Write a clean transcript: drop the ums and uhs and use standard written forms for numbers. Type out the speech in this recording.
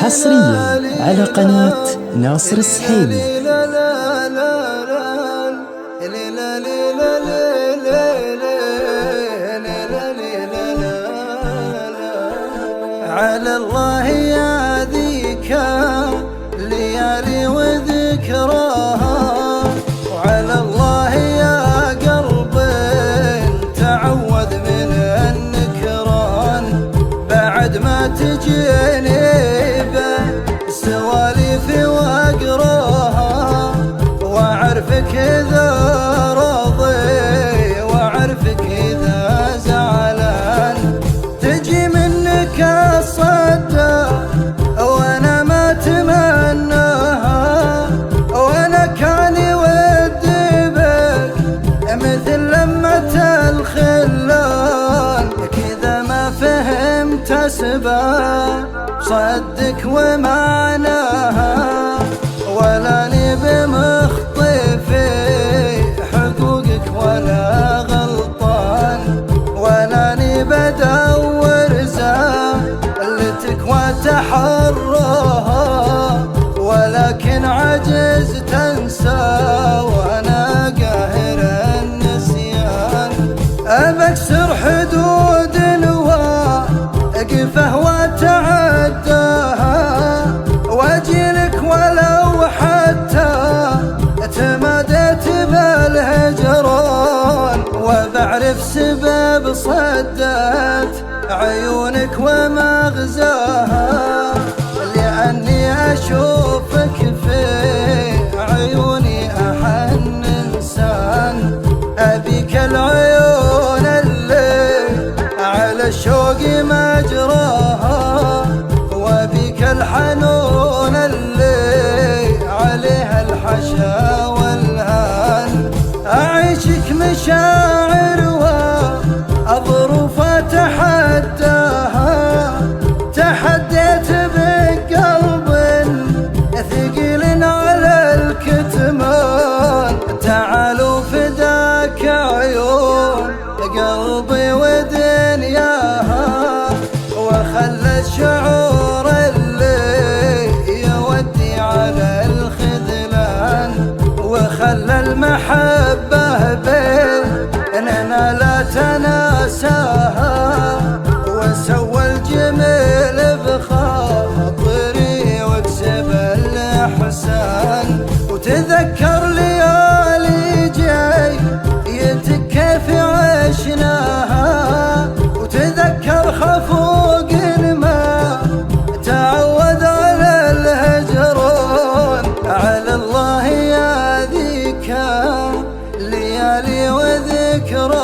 حصريا على قناة ناصر السحيمي. على الله يا ذيك ليالي وذكراها، وعلى الله يا قلب تعوذ من النكران، بعد ما تجيني بالسواليف واقراها، واعرفك اذا راضي واعرفك اذا زعلان، تجي منك الصدى وانا ما اتمناها، وانا كان ودي بك مثل لمة الخلان، كذا ما فهمت اسباب صدق ومعناها، ولا ني بمخطي في حقوقك ولا غلطان، ولا ني بدور زالتك وتحراها، ولكن عجز تنسى وانا قاهر النسيان، أبكسر حدود واقفه وتعداها، واجيلك ولو حتى تماديت بالهجران، وبعرف سبب صدت عيونك ومغزاها، لأني أشوفك في عيوني أحن إنسان، أبيك العيون اللي على الشوق مجراها، وبيك الحنون اللي عليها الحشا والهان، أعيشك مشاعر وأظروف أتحداها، تحديت بقلب ثقيل على الكتمان، تعالوا فداك عيون قلبي ودنياها، وخلت شعور اللي يودي على الخذلان، وخلى المحبة بيننا لا تناساها، وسوى الجميل بخاطري واكسب الإحسان، وتذكر ليالي جايتك كيف عشناها، وتذكر خفوق ما تعود على الهجران، على الله يا ذيك ليالي وذكرى.